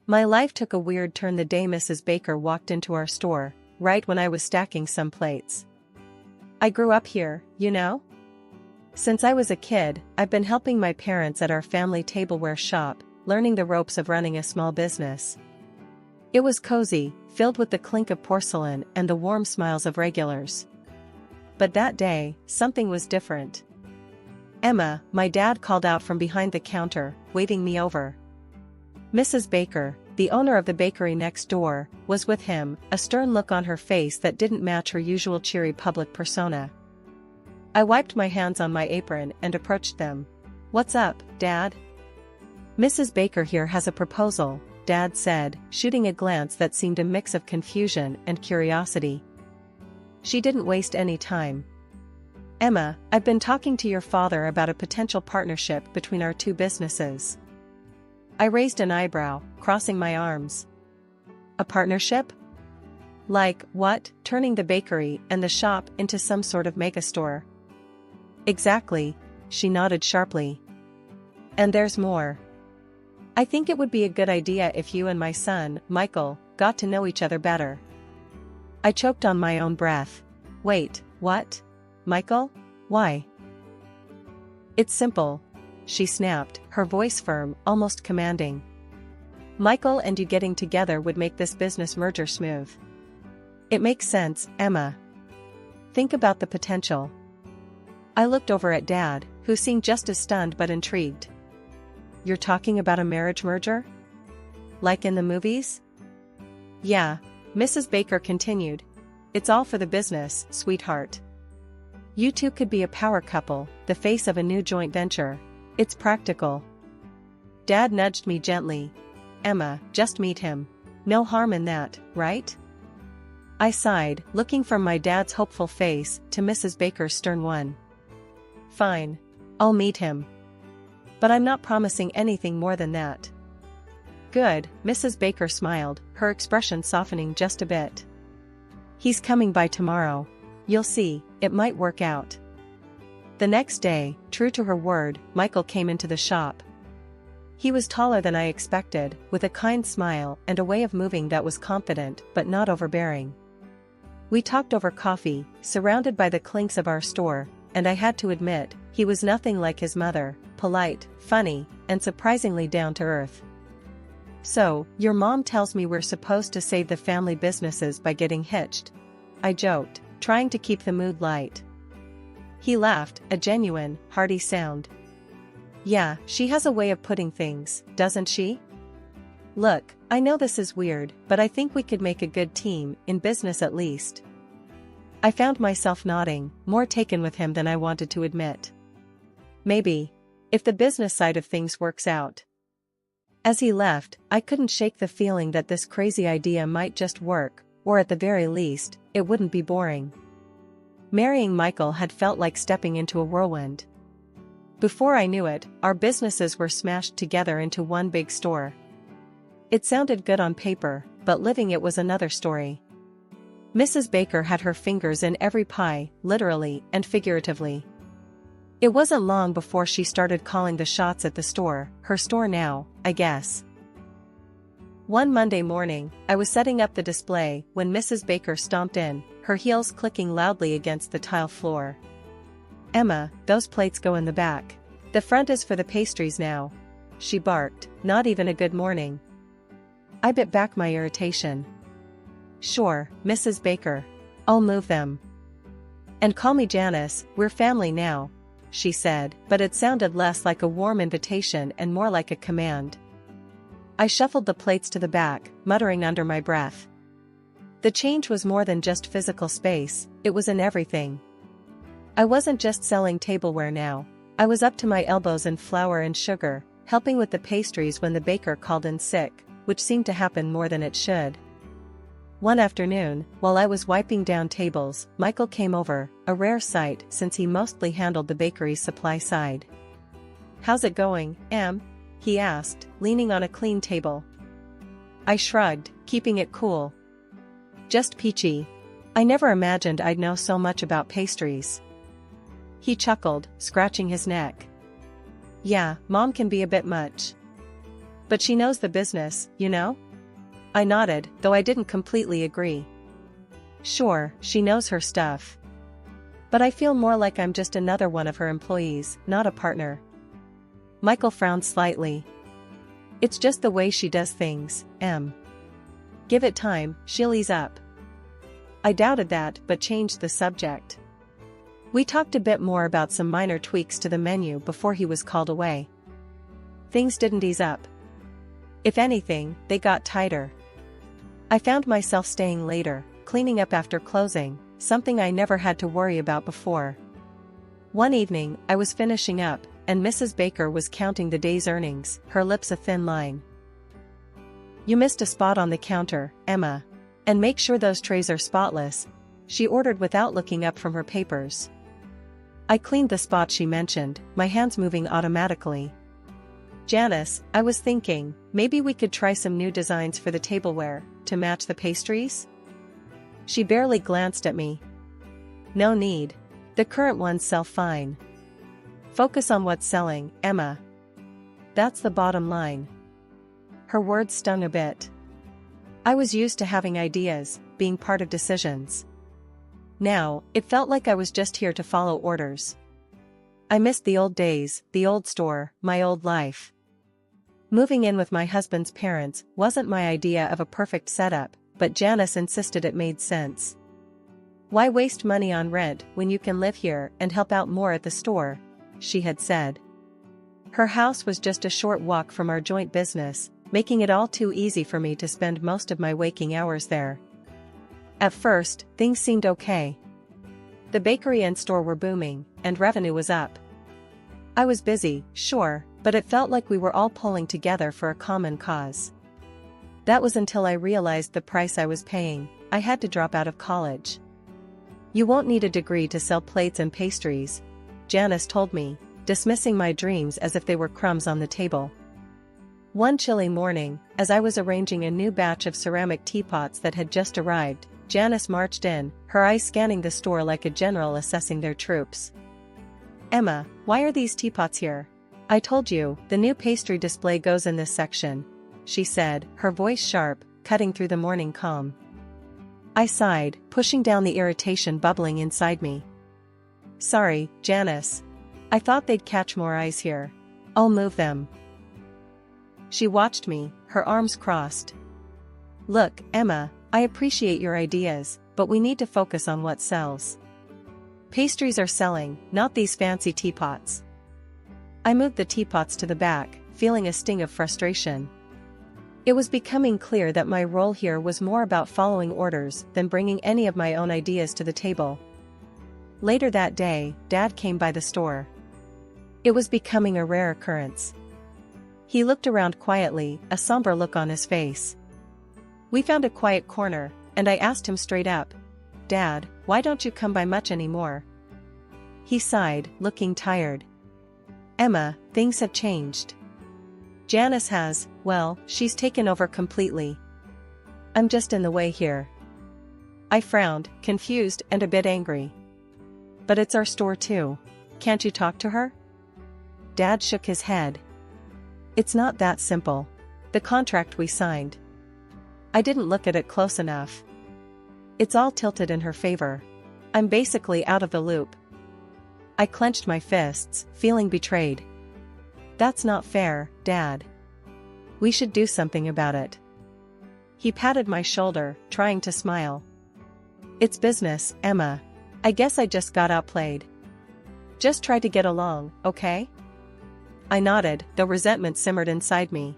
My life took a weird turn the day Mrs. Baker walked into our store, right when I was stacking some plates. I grew up here, you know? Since I was a kid, I've been helping my parents at our family tableware shop, learning the ropes of running a small business. It was cozy, filled with the clink of porcelain and the warm smiles of regulars. But that day, something was different. "Emma," my dad called out from behind the counter, waving me over. Mrs. Baker, the owner of the bakery next door, was with him, a stern look on her face that didn't match her usual cheery public persona. I wiped my hands on my apron and approached them. "What's up, Dad?" "Mrs. Baker here has a proposal," Dad said, shooting a glance that seemed a mix of confusion and curiosity. She didn't waste any time. "Emma, I've been talking to your father about a potential partnership between our two businesses." I raised an eyebrow, crossing my arms. "A partnership? Like what, turning the bakery and the shop into some sort of megastore?" "Exactly," she nodded sharply. "And there's more. I think it would be a good idea if you and my son, Michael, got to know each other better." I choked on my own breath. "Wait, what? Michael? Why?" "It's simple," she snapped, her voice firm, almost commanding. "Michael and you getting together would make this business merger smooth." "It makes sense, Emma. Think about the potential." I looked over at Dad, who seemed just as stunned but intrigued. "You're talking about a marriage merger? Like in the movies?" "Yeah," Mrs. Baker continued. "It's all for the business, sweetheart. You two could be a power couple, the face of a new joint venture. It's practical." Dad nudged me gently. "Emma, just meet him. No harm in that, right?" I sighed, looking from my dad's hopeful face to Mrs. Baker's stern one. "Fine. I'll meet him. But I'm not promising anything more than that." "Good," Mrs. Baker smiled, her expression softening just a bit. "He's coming by tomorrow. You'll see, it might work out." The next day, true to her word, Michael came into the shop. He was taller than I expected, with a kind smile and a way of moving that was confident but not overbearing. We talked over coffee, surrounded by the clinks of our store, and I had to admit, he was nothing like his mother, polite, funny, and surprisingly down to earth. "So, your mom tells me we're supposed to save the family businesses by getting hitched?" I joked, trying to keep the mood light. He laughed, a genuine, hearty sound. "Yeah, she has a way of putting things, doesn't she? Look, I know this is weird, but I think we could make a good team, in business at least." I found myself nodding, more taken with him than I wanted to admit. "Maybe. If the business side of things works out." As he left, I couldn't shake the feeling that this crazy idea might just work, or at the very least, it wouldn't be boring. Marrying Michael had felt like stepping into a whirlwind. Before I knew it, our businesses were smashed together into one big store. It sounded good on paper, but living it was another story. Mrs. Baker had her fingers in every pie, literally and figuratively. It wasn't long before she started calling the shots at the store, her store now, I guess. One Monday morning, I was setting up the display when Mrs. Baker stomped in, her heels clicking loudly against the tile floor. "Emma, those plates go in the back. The front is for the pastries now," she barked, not even a good morning. I bit back my irritation. "Sure, Mrs. Baker. I'll move them. And call me Janice, we're family now," she said, but it sounded less like a warm invitation and more like a command. I shuffled the plates to the back, muttering under my breath. The change was more than just physical space, it was in everything. I wasn't just selling tableware now. I was up to my elbows in flour and sugar, helping with the pastries when the baker called in sick, which seemed to happen more than it should. One afternoon, while I was wiping down tables, Michael came over, a rare sight since he mostly handled the bakery's supply side. "How's it going, Em?" he asked, leaning on a clean table. I shrugged, keeping it cool. "Just peachy. I never imagined I'd know so much about pastries." He chuckled, scratching his neck. "Yeah, Mom can be a bit much." But she knows the business, you know? I nodded, though I didn't completely agree. Sure, she knows her stuff. But I feel more like I'm just another one of her employees, not a partner. Michael frowned slightly. It's just the way she does things, Em. Give it time, she'll ease up. I doubted that, but changed the subject. We talked a bit more about some minor tweaks to the menu before he was called away. Things didn't ease up. If anything, they got tighter. I found myself staying later, cleaning up after closing, something I never had to worry about before. One evening, I was finishing up, and Mrs. Baker was counting the day's earnings, her lips a thin line. You missed a spot on the counter, Emma. And make sure those trays are spotless, she ordered without looking up from her papers. I cleaned the spot she mentioned, my hands moving automatically. Janice, I was thinking, maybe we could try some new designs for the tableware, to match the pastries? She barely glanced at me. No need. The current ones sell fine. Focus on what's selling, Emma. That's the bottom line. Her words stung a bit. I was used to having ideas, being part of decisions. Now, it felt like I was just here to follow orders. I missed the old days, the old store, my old life. Moving in with my husband's parents wasn't my idea of a perfect setup, but Janice insisted it made sense. Why waste money on rent when you can live here and help out more at the store? She had said. Her house was just a short walk from our joint business, making it all too easy for me to spend most of my waking hours there. At first, things seemed okay. The bakery and store were booming, and revenue was up. I was busy, sure, but it felt like we were all pulling together for a common cause. That was until I realized the price I was paying. I had to drop out of college. You won't need a degree to sell plates and pastries, Janice told me, dismissing my dreams as if they were crumbs on the table. One chilly morning, as I was arranging a new batch of ceramic teapots that had just arrived, Janice marched in, her eyes scanning the store like a general assessing their troops. Emma, why are these teapots here? I told you, the new pastry display goes in this section, she said, her voice sharp, cutting through the morning calm. I sighed, pushing down the irritation bubbling inside me. Sorry, Janice. I thought they'd catch more eyes here. I'll move them. She watched me, her arms crossed. Look, Emma, I appreciate your ideas, but we need to focus on what sells. Pastries are selling, not these fancy teapots. I moved the teapots to the back, feeling a sting of frustration. It was becoming clear that my role here was more about following orders than bringing any of my own ideas to the table. Later that day, Dad came by the store. It was becoming a rare occurrence. He looked around quietly, a somber look on his face. We found a quiet corner, and I asked him straight up, Dad, why don't you come by much anymore? He sighed, looking tired. Emma, things have changed. Janice has, well, she's taken over completely. I'm just in the way here. I frowned, confused and a bit angry. But it's our store too. Can't you talk to her? Dad shook his head. It's not that simple. The contract we signed. I didn't look at it close enough. It's all tilted in her favor. I'm basically out of the loop. I clenched my fists, feeling betrayed. That's not fair, Dad. We should do something about it. He patted my shoulder, trying to smile. It's business, Emma. I guess I just got outplayed. Just try to get along, okay? I nodded, though resentment simmered inside me.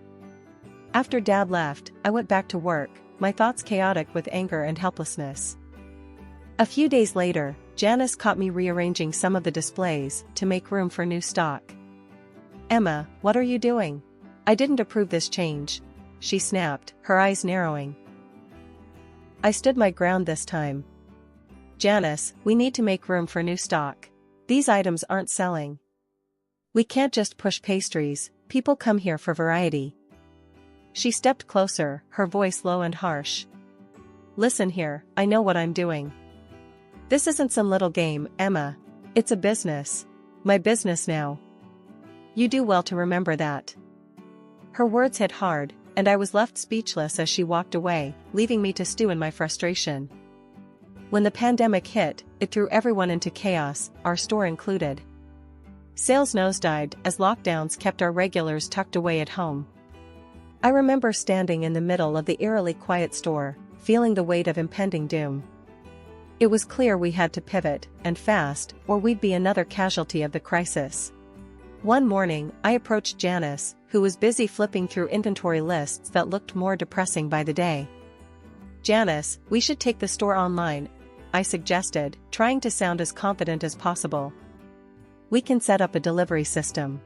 After Dad left, I went back to work, my thoughts chaotic with anger and helplessness. A few days later, Janice caught me rearranging some of the displays to make room for new stock. Emma, what are you doing? I didn't approve this change, she snapped, her eyes narrowing. I stood my ground this time. Janice, we need to make room for new stock. These items aren't selling. We can't just push pastries, people come here for variety. She stepped closer, her voice low and harsh. Listen here, I know what I'm doing. This isn't some little game, Emma. It's a business. My business now. You do well to remember that. Her words hit hard, and I was left speechless as she walked away, leaving me to stew in my frustration. When the pandemic hit, it threw everyone into chaos, our store included. Sales nosedived as lockdowns kept our regulars tucked away at home. I remember standing in the middle of the eerily quiet store, feeling the weight of impending doom. It was clear we had to pivot, and fast, or we'd be another casualty of the crisis. One morning, I approached Janice, who was busy flipping through inventory lists that looked more depressing by the day. "Janice, we should take the store online," I suggested, trying to sound as confident as possible. "We can set up a delivery system.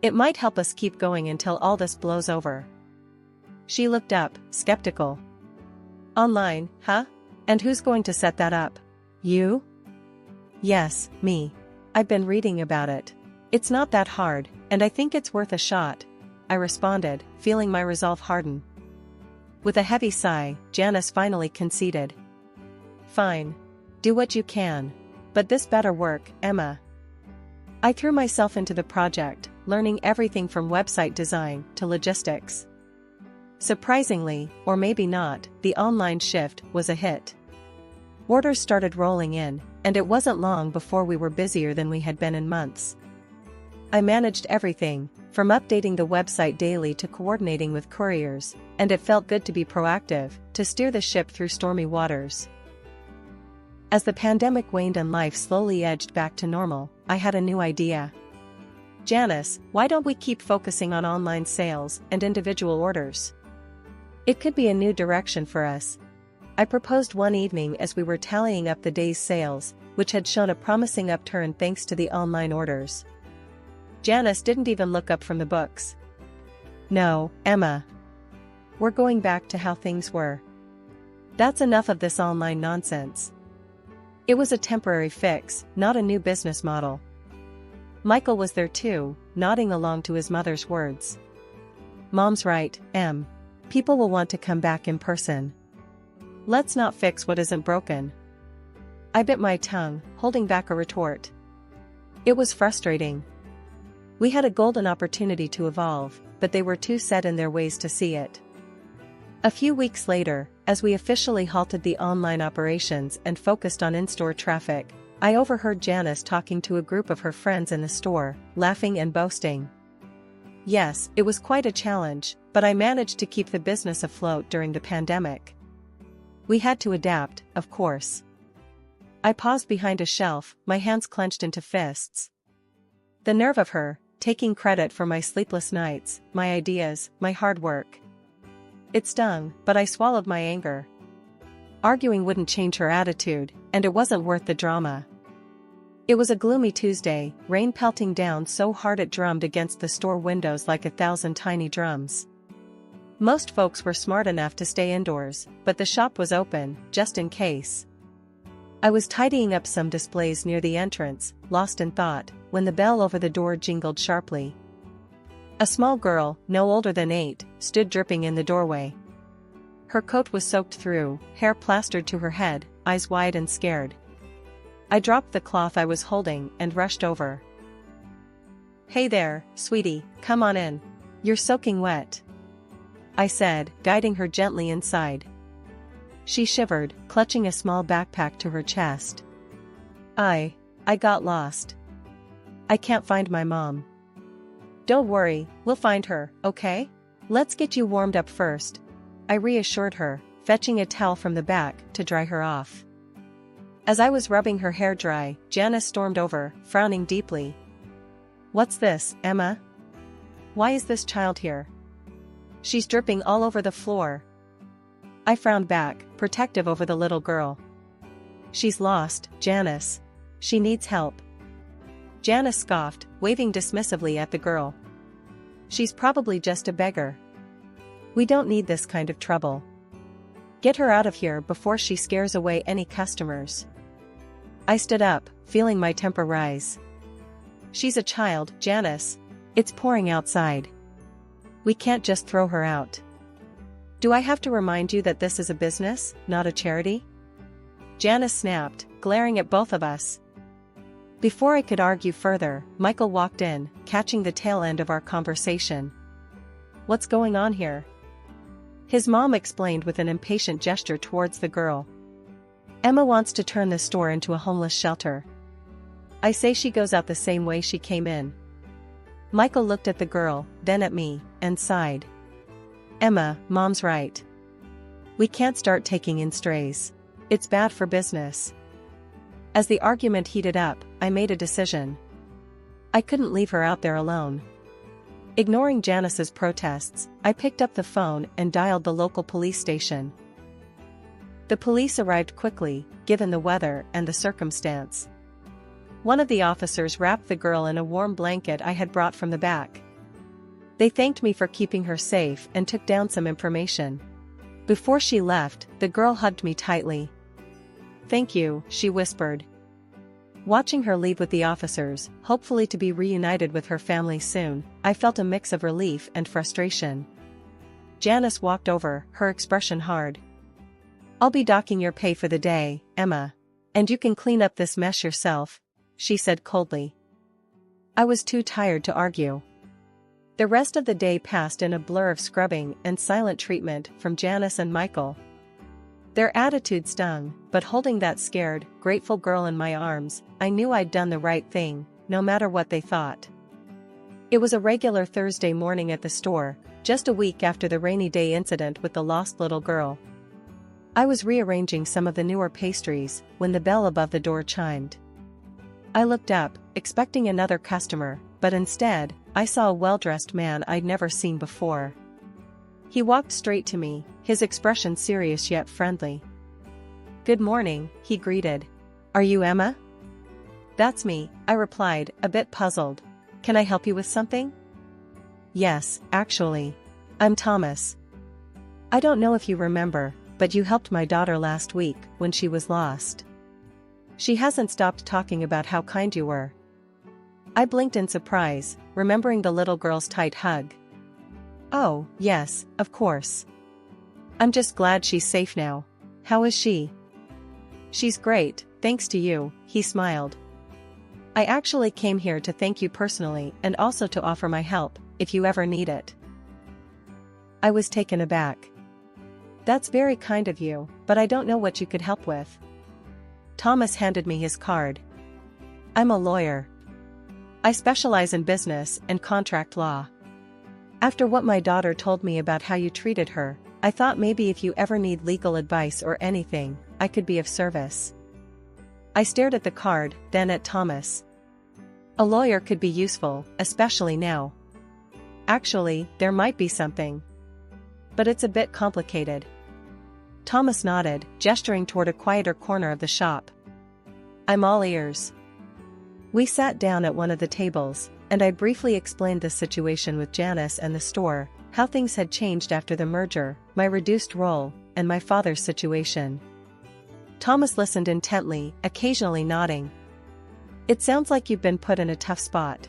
It might help us keep going until all this blows over." She looked up, skeptical. "Online, huh? And who's going to set that up? You?" "Yes, me. I've been reading about it. It's not that hard, and I think it's worth a shot," I responded, feeling my resolve harden. With a heavy sigh, Janice finally conceded. "Fine. Do what you can. But this better work, Emma." I threw myself into the project, learning everything from website design to logistics. Surprisingly, or maybe not, the online shift was a hit. Orders started rolling in, and it wasn't long before we were busier than we had been in months. I managed everything, from updating the website daily to coordinating with couriers, and it felt good to be proactive, to steer the ship through stormy waters. As the pandemic waned and life slowly edged back to normal, I had a new idea. "Janice, why don't we keep focusing on online sales and individual orders? It could be a new direction for us," I proposed one evening as we were tallying up the day's sales, which had shown a promising upturn thanks to the online orders. Janice didn't even look up from the books. "No, Emma. We're going back to how things were. That's enough of this online nonsense." It was a temporary fix, not a new business model. Michael was there too, nodding along to his mother's words. "Mom's right, Em. People will want to come back in person. Let's not fix what isn't broken." I bit my tongue, holding back a retort. It was frustrating. We had a golden opportunity to evolve, but they were too set in their ways to see it. A few weeks later, as we officially halted the online operations and focused on in-store traffic, I overheard Janice talking to a group of her friends in the store, laughing and boasting. Yes, it was quite a challenge, but I managed to keep the business afloat during the pandemic. We had to adapt, of course. I paused behind a shelf, my hands clenched into fists. The nerve of her, taking credit for my sleepless nights, my ideas, my hard work. It stung, but I swallowed my anger. Arguing wouldn't change her attitude, and it wasn't worth the drama. It was a gloomy Tuesday, rain pelting down so hard it drummed against the store windows like 1,000 tiny drums. Most folks were smart enough to stay indoors, but the shop was open, just in case. I was tidying up some displays near the entrance, lost in thought, when the bell over the door jingled sharply. A small girl, no older than 8, stood dripping in the doorway. Her coat was soaked through, hair plastered to her head, eyes wide and scared. I dropped the cloth I was holding and rushed over. "Hey there, sweetie, come on in. You're soaking wet," I said, guiding her gently inside. She shivered, clutching a small backpack to her chest. I got lost. I can't find my mom." "Don't worry, we'll find her, okay? Let's get you warmed up first," I reassured her, fetching a towel from the back to dry her off. As I was rubbing her hair dry, Janice stormed over, frowning deeply. "What's this, Emma? Why is this child here? She's dripping all over the floor." I frowned back, protective over the little girl. "She's lost, Janice. She needs help." Janice scoffed, waving dismissively at the girl. "She's probably just a beggar. We don't need this kind of trouble. Get her out of here before she scares away any customers." I stood up, feeling my temper rise. "She's a child, Janice. It's pouring outside. We can't just throw her out. Do I have to remind you that this is a business, not a charity?" Janice snapped, glaring at both of us. Before I could argue further, Michael walked in, catching the tail end of our conversation. what's going on here?" His mom explained with an impatient gesture towards the girl. "Emma wants to turn the store into a homeless shelter. I say she goes out the same way she came in." Michael looked at the girl, then at me, and sighed. "Emma, Mom's right. We can't start taking in strays. It's bad for business." As the argument heated up, I made a decision. I couldn't leave her out there alone. Ignoring Janice's protests, I picked up the phone and dialed the local police station. The police arrived quickly, given the weather and the circumstance. One of the officers wrapped the girl in a warm blanket I had brought from the back. They thanked me for keeping her safe and took down some information. Before she left, the girl hugged me tightly. "Thank you," she whispered. Watching her leave with the officers, hopefully to be reunited with her family soon, I felt a mix of relief and frustration. Janice walked over, her expression hard. "I'll be docking your pay for the day, Emma. And you can clean up this mess yourself," she said coldly. I was too tired to argue. The rest of the day passed in a blur of scrubbing and silent treatment from Janice and Michael. Their attitude stung, but holding that scared, grateful girl in my arms, I knew I'd done the right thing, no matter what they thought. It was a regular Thursday morning at the store, just a week after the rainy day incident with the lost little girl. I was rearranging some of the newer pastries when the bell above the door chimed. I looked up, expecting another customer, but instead, I saw a well-dressed man I'd never seen before. He walked straight to me, his expression serious yet friendly. "Good morning," he greeted. "Are you Emma?" "That's me," I replied, a bit puzzled. "Can I help you with something?" "Yes, actually. I'm Thomas. I don't know if you remember, but you helped my daughter last week when she was lost. She hasn't stopped talking about how kind you were." I blinked in surprise, remembering the little girl's tight hug. "Oh, yes, of course. I'm just glad she's safe now. How is she?" "She's great, thanks to you," he smiled. "I actually came here to thank you personally and also to offer my help, if you ever need it." I was taken aback. "That's very kind of you, but I don't know what you could help with." Thomas handed me his card. "I'm a lawyer. I specialize in business and contract law. After what my daughter told me about how you treated her, I thought maybe if you ever need legal advice or anything, I could be of service." I stared at the card, then at Thomas. A lawyer could be useful, especially now. Actually, there might be something. But it's a bit complicated. Thomas nodded, gesturing toward a quieter corner of the shop. "I'm all ears." We sat down at one of the tables, and I briefly explained the situation with Janice and the store, how things had changed after the merger, my reduced role, and my father's situation. Thomas listened intently, occasionally nodding. "It sounds like you've been put in a tough spot.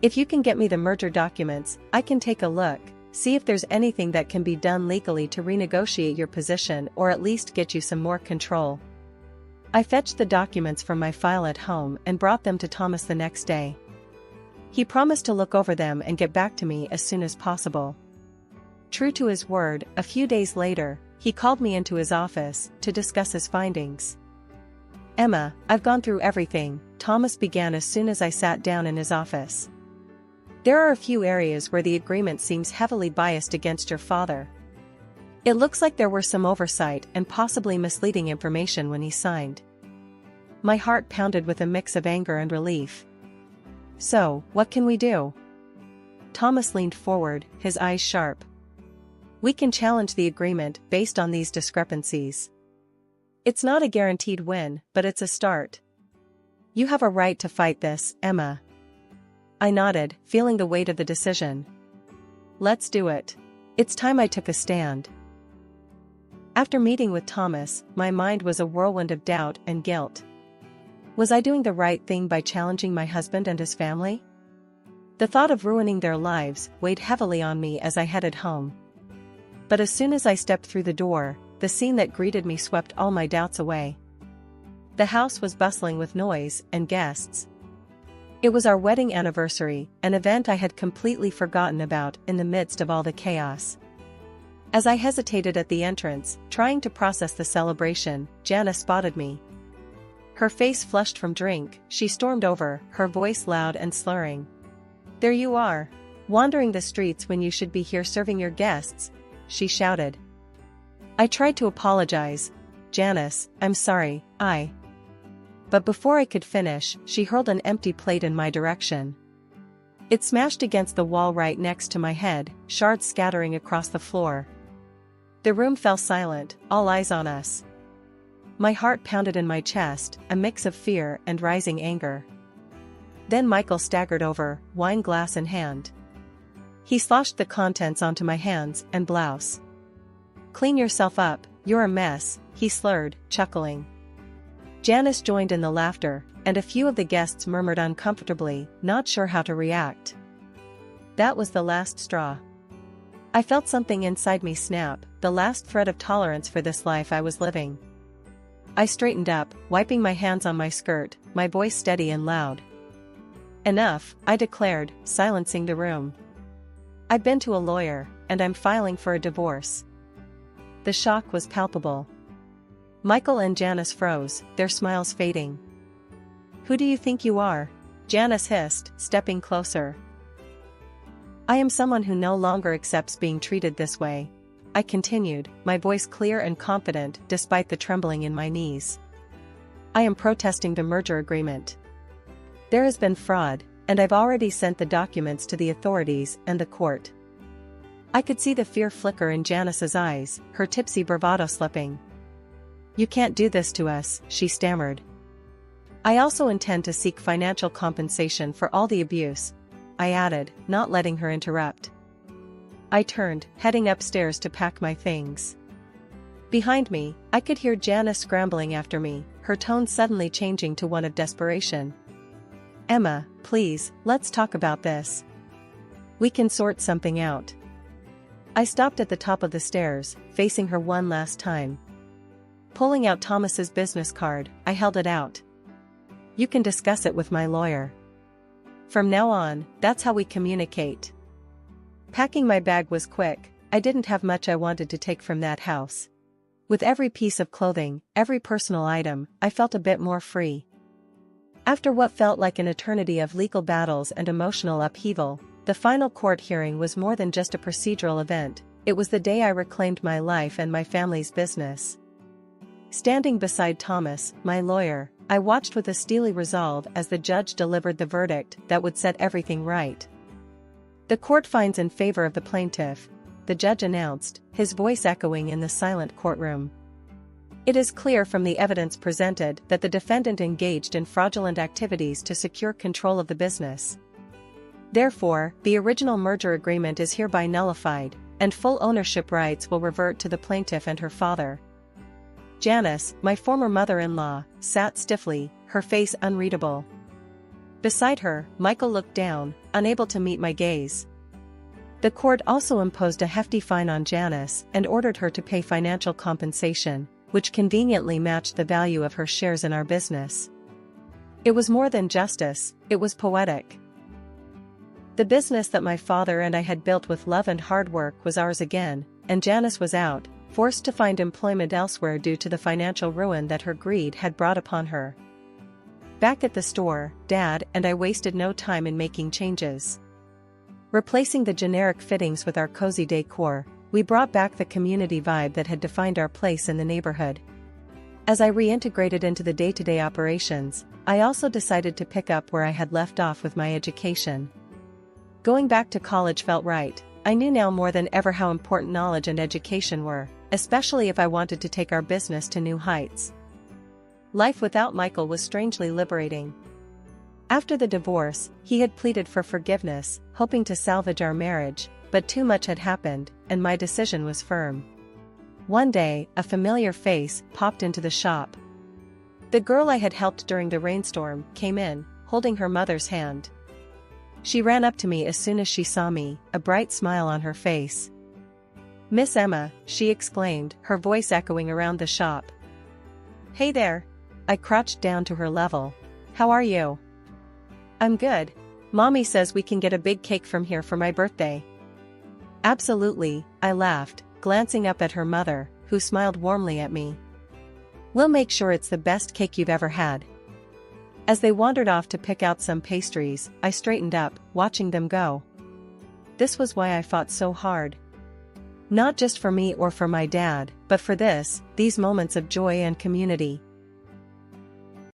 If you can get me the merger documents, I can take a look, see if there's anything that can be done legally to renegotiate your position or at least get you some more control." I fetched the documents from my file at home and brought them to Thomas the next day. He promised to look over them and get back to me as soon as possible. True to his word, a few days later, he called me into his office to discuss his findings. "Emma, I've gone through everything," Thomas began as soon as I sat down in his office. "There are a few areas where the agreement seems heavily biased against your father. It looks like there were some oversight and possibly misleading information when he signed." My heart pounded with a mix of anger and relief. "So, what can we do?" Thomas leaned forward, his eyes sharp. "We can challenge the agreement based on these discrepancies. It's not a guaranteed win, but it's a start. You have a right to fight this, Emma." I nodded, feeling the weight of the decision. "Let's do it. It's time I took a stand." After meeting with Thomas, my mind was a whirlwind of doubt and guilt. Was I doing the right thing by challenging my husband and his family? The thought of ruining their lives weighed heavily on me as I headed home. But as soon as I stepped through the door, the scene that greeted me swept all my doubts away. The house was bustling with noise and guests. It was our wedding anniversary, an event I had completely forgotten about in the midst of all the chaos. As I hesitated at the entrance, trying to process the celebration, Janice spotted me. Her face flushed from drink, she stormed over, her voice loud and slurring. "There you are, wandering the streets when you should be here serving your guests," she shouted. I tried to apologize. "Janice, I'm sorry, But before I could finish, she hurled an empty plate in my direction. It smashed against the wall right next to my head, shards scattering across the floor. The room fell silent, all eyes on us. My heart pounded in my chest, a mix of fear and rising anger. Then Michael staggered over, wine glass in hand. He sloshed the contents onto my hands and blouse. "Clean yourself up, you're a mess," he slurred, chuckling. Janice joined in the laughter, and a few of the guests murmured uncomfortably, not sure how to react. That was the last straw. I felt something inside me snap, the last thread of tolerance for this life I was living. I straightened up, wiping my hands on my skirt, my voice steady and loud. "Enough," I declared, silencing the room. "I've been to a lawyer, and I'm filing for a divorce." The shock was palpable. Michael and Janice froze, their smiles fading. "Who do you think you are?" Janice hissed, stepping closer. "I am someone who no longer accepts being treated this way," I continued, my voice clear and confident despite the trembling in my knees. "I am protesting the merger agreement. There has been fraud, and I've already sent the documents to the authorities and the court." I could see the fear flicker in Janice's eyes, her tipsy bravado slipping. "You can't do this to us," she stammered. "I also intend to seek financial compensation for all the abuse," I added, not letting her interrupt. I turned, heading upstairs to pack my things. Behind me, I could hear Janice scrambling after me, her tone suddenly changing to one of desperation. "Emma, please, let's talk about this. We can sort something out." I stopped at the top of the stairs, facing her one last time. Pulling out Thomas's business card, I held it out. "You can discuss it with my lawyer. From now on, that's how we communicate." Packing my bag was quick, I didn't have much I wanted to take from that house. With every piece of clothing, every personal item, I felt a bit more free. After what felt like an eternity of legal battles and emotional upheaval, the final court hearing was more than just a procedural event, it was the day I reclaimed my life and my family's business. Standing beside Thomas, my lawyer, I watched with a steely resolve as the judge delivered the verdict that would set everything right. "The court finds in favor of the plaintiff," the judge announced, his voice echoing in the silent courtroom. "It is clear from the evidence presented that the defendant engaged in fraudulent activities to secure control of the business. Therefore, the original merger agreement is hereby nullified, and full ownership rights will revert to the plaintiff and her father." Janice, my former mother-in-law, sat stiffly, her face unreadable. Beside her, Michael looked down, unable to meet my gaze. The court also imposed a hefty fine on Janice and ordered her to pay financial compensation, which conveniently matched the value of her shares in our business. It was more than justice, it was poetic. The business that my father and I had built with love and hard work was ours again, and Janice was out, forced to find employment elsewhere due to the financial ruin that her greed had brought upon her. Back at the store, Dad and I wasted no time in making changes. Replacing the generic fittings with our cozy decor, we brought back the community vibe that had defined our place in the neighborhood. As I reintegrated into the day-to-day operations, I also decided to pick up where I had left off with my education. Going back to college felt right. I knew now more than ever how important knowledge and education were, especially if I wanted to take our business to new heights. Life without Michael was strangely liberating. After the divorce, he had pleaded for forgiveness, hoping to salvage our marriage, but too much had happened, and my decision was firm. One day, a familiar face popped into the shop. The girl I had helped during the rainstorm came in, holding her mother's hand. She ran up to me as soon as she saw me, a bright smile on her face. "Miss Emma," she exclaimed, her voice echoing around the shop. "Hey there." I crouched down to her level. "How are you?" I'm good. Mommy says we can get a big cake from here for my birthday. Absolutely, I laughed, glancing up at her mother, who smiled warmly at me. We'll make sure it's the best cake you've ever had. As they wandered off to pick out some pastries, I straightened up, watching them go. This was why I fought so hard. Not just for me or for my dad, but for these moments of joy and community.